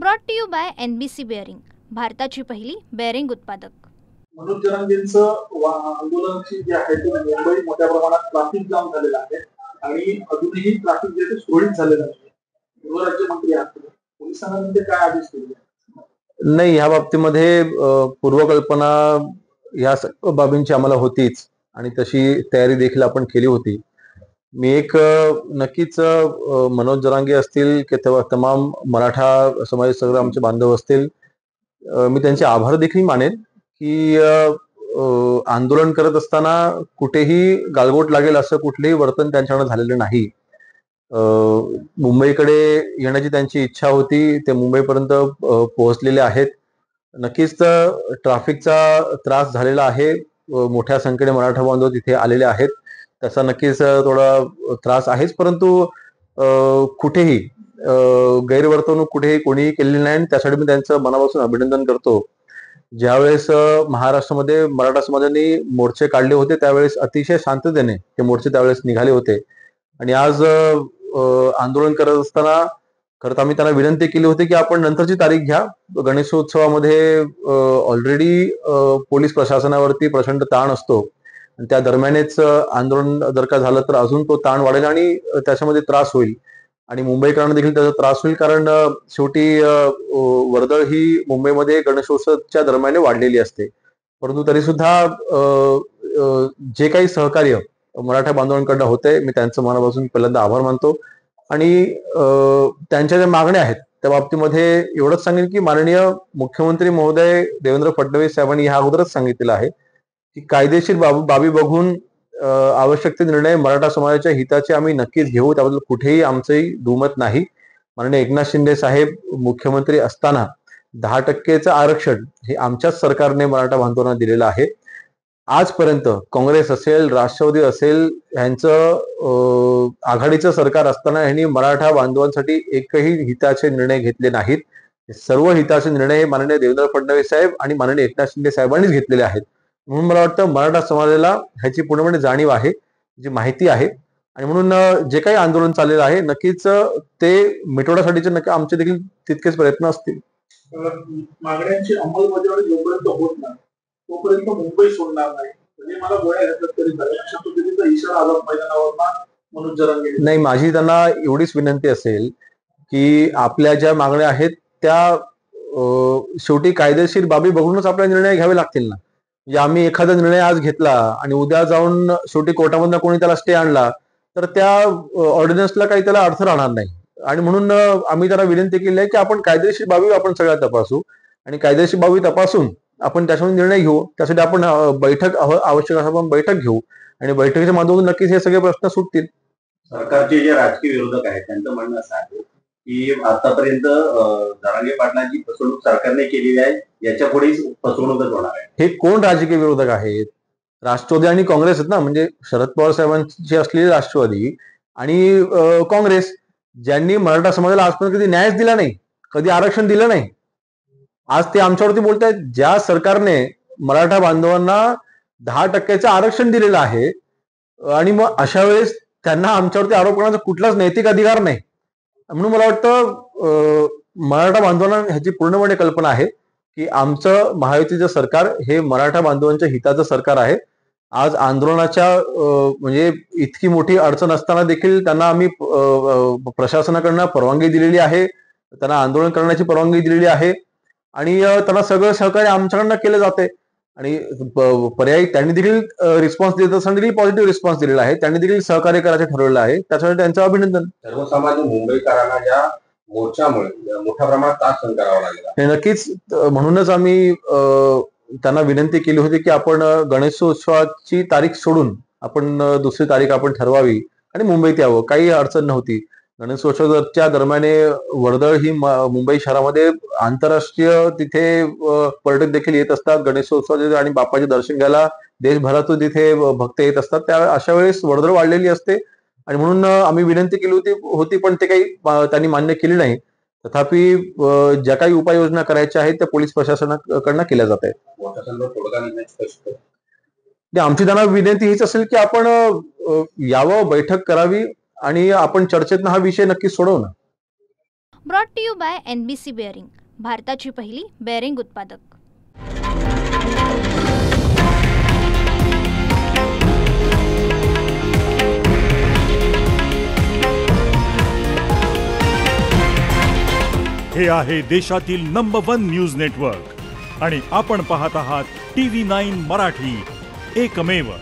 Brought to you by NBC bearing, भारताची पहिली bearing उत्पादक. मनोज जरांगेंचं आंदोलनाची जी आहे ती मुंबई मोठ्या प्रमाणात ट्रॅफिक जाम झालेला आहे आणि अजूनही ट्रॅफिक जे सुरळीत झालेलं नाही. गृहराज्यमंत्री आहात, पोलिसांना म्हणजे काय आदेश दिले? नाही, ह्या बाबतीमध्ये पूर्वकल्पना या सर्व बाबींची आम्हाला होतीच आणि तशी तयारी देखील आपण केली होती. मी एक नक्कीच मनोज जरांगे असतील की तमाम मराठा समाज सगळे आमचे बांधव असतील, मी त्यांचे आभार देखील मानेन की आंदोलन करत असताना कुठेही गालबोट लागेल असं कुठलेही वर्तन त्यांच्याकडे झालेलं नाही. मुंबईकडे येण्याची त्यांची इच्छा होती, ते मुंबईपर्यंत पोहोचलेले आहेत. नक्कीच ट्रॅफिकचा त्रास झालेला आहे, मोठ्या संख्येने मराठा बांधव तिथे आलेले आहेत, त्याचा नक्कीच थोडा त्रास आहेच, परंतु कुठेही गैरवर्तणूक कुठेही कोणीही केलेली नाही. त्यासाठी मी त्यांचं मनापासून अभिनंदन करतो. ज्यावेळेस महाराष्ट्रामध्ये मराठा समाजाने मोर्चे काढले होते त्यावेळेस अतिशय शांततेने ते मोर्चे त्यावेळेस निघाले होते आणि आज आंदोलन करत असताना खरं आम्ही त्यांना विनंती केली होती की आपण नंतरची तारीख घ्या. गणेशोत्सवामध्ये ऑलरेडी पोलीस प्रशासनावरती प्रचंड ताण असतो आणि त्या दरम्यानच आंदोलन जर का झालं तर अजून तो ताण वाढेल आणि त्याच्यामध्ये त्रास होईल आणि मुंबईकरांना देखील त्याचा त्रास होईल, कारण शेवटी वर्दळ ही मुंबईमध्ये गणेशोत्सवाच्या दरम्यान वाढलेली असते. परंतु तरी सुद्धा जे काही सहकार्य मराठा बांधवांकडनं होते, मी त्यांचं मनापासून पहिल्यांदा आभार मानतो आणि त्यांच्या ज्या मागण्या आहेत त्या बाबतीमध्ये एवढंच सांगेन की माननीय मुख्यमंत्री महोदय देवेंद्र फडणवीस साहेबांनी ह्या अगोदरच सांगितलेलं आहे की कायदेशीर बाबी बघून आवश्यक ते निर्णय मराठा समाजाच्या हिताचे आम्ही नक्कीच घेऊ, त्याबद्दल कुठेही आमचंही दुमत नाही. माननीय एकनाथ शिंदे साहेब मुख्यमंत्री असताना 10%चं आरक्षण हे आमच्याच सरकारने मराठा बांधवांना दिलेलं आहे. आजपर्यंत काँग्रेस असेल, राष्ट्रवादी असेल, यांचं आघाडीचं सरकार असताना यांनी मराठा बांधवांसाठी एकही हिताचे निर्णय घेतले नाहीत. सर्व हिताचे निर्णय हे माननीय देवेंद्र फडणवीस साहेब आणि माननीय एकनाथ शिंदे साहेबांनीच घेतलेले आहेत. म्हणून मला वाटतं मराठा समाजाला ह्याची पूर्णपणे जाणीव आहे, जी माहिती आहे आणि म्हणून जे काही आंदोलन चाललेलं आहे नक्कीच ते मिटवण्यासाठीचे नक्की आमचे देखील तितकेच प्रयत्न असतील. मागण्यांची अंमलबजावणी जोपर्यंत होत नाही तोपर्यंत मुंबई सोडणार नाही, म्हणजे मला गोळ्या घातल्यात तरी अशा पद्धतीचा इशारा आला मैदानावर मनोज जरांगे. नाही, माझी त्यांना एवढीच विनंती असेल की आपल्या ज्या मागण्या आहेत त्या शेवटी कायदेशीर बाबी बघूनच आपल्याला निर्णय घ्यावे लागतील ना. म्हणजे आम्ही एखादा निर्णय आज घेतला आणि उद्या जाऊन शेवटी कोर्टामधनं कोणी त्याला स्टे आणला तर त्या ऑर्डिनन्सला काही त्याला अर्थ राहणार नाही आणि म्हणून आम्ही त्यांना विनंती केली आहे की आपण कायदेशीर बाबी आपण सगळ्या तपासू आणि कायदेशीर बाबी तपासून आपण त्याच्यावर निर्णय घेऊ. त्यासाठी आपण बैठक आवश्यक असं आपण बैठक घेऊ आणि बैठकीच्या माध्यमातून नक्कीच हे सगळे प्रश्न सुटतील. सरकारचे जे राजकीय विरोधक आहेत त्यांचं म्हणणं असं आहे की आतापर्यंत जरांगे पाटलांची फसवणूक सरकारने केलेली आहे, याच्या पुढे फसवणूकच होणार आहे. हे कोण राजकीय विरोधक आहेत? राष्ट्रवादी आणि काँग्रेस आहेत ना. म्हणजे शरद पवार साहेबांची असलेली राष्ट्रवादी आणि काँग्रेस, ज्यांनी मराठा समाजाला आजपर्यंत कधी न्यायच दिला नाही, कधी आरक्षण दिलं नाही. आज ते आमच्यावरती बोलतायत. ज्या सरकारने मराठा बांधवांना 10%चं आरक्षण दिलेलं आहे आणि मग अशा वेळेस त्यांना आमच्यावरती आरोप करण्याचा कुठलाच नैतिक अधिकार नाही. म्हणून मला वाटतं मराठा बांधवांना ह्याची पूर्णपणे कल्पना आहे की आमचं महायुतीचं सरकार हे मराठा बांधवांच्या हिताचं सरकार आहे. आज आंदोलनाच्या म्हणजे इतकी मोठी अडचण असताना देखील त्यांना आम्ही प्रशासनाकडनं परवानगी दिलेली आहे, त्यांना आंदोलन करण्याची परवानगी दिलेली आहे आणि त्यांना सगळं सहकार्य आमच्याकडनं केलं जाते आणि पर्यायी त्यांनी देखील रिस्पॉन्स देत असताना देखील पॉझिटिव्ह रिस्पॉन्स दिलेला आहे. त्यांनी देखील सहकार्य करायचं ठरवलेलं आहे, त्यासाठी त्यांचं अभिनंदन. सर्वसामान्य मुंबईकरांना या मोर्चामुळे मोठ्या प्रमाणात त्रास सहन करावा लागला. नक्कीच, म्हणूनच आम्ही त्यांना विनंती केली होती की आपण गणेशोत्सवाची तारीख सोडून आपण दुसरी तारीख आपण ठरवावी आणि मुंबईत यावं. काही अडचण नव्हती. गणेशोत्सवाच्या दरम्यान वर्दळ ही मुंबई शहरामध्ये आंतरराष्ट्रीय तिथे पर्यटक देखील येत असतात. गणेशोत्सवाचे आणि बाप्पाचे दर्शन घ्यायला देशभरातून तिथे भक्त येत असतात. त्या अशा वेळेस वर्दळ वाढलेली असते आणि म्हणून आम्ही विनंती केली होती पण ते काही त्यांनी मान्य केली नाही. तथापि ज्या काही उपाययोजना करायच्या आहेत त्या पोलीस प्रशासनाकडनं केल्या जात आहेत. आमची त्यांना विनंती हीच असेल की आपण यावं, बैठक करावी आणि आपण चर्चेतनं हा विषय नक्की सोडवू ना. Brought to you by NBC bearing, भारताची पहिली बेअरिंग उत्पादक. हे आहे देशातील नंबर 1 न्यूज नेटवर्क आणि आपण पाहत आहात TV9 मराठी, एकमेव.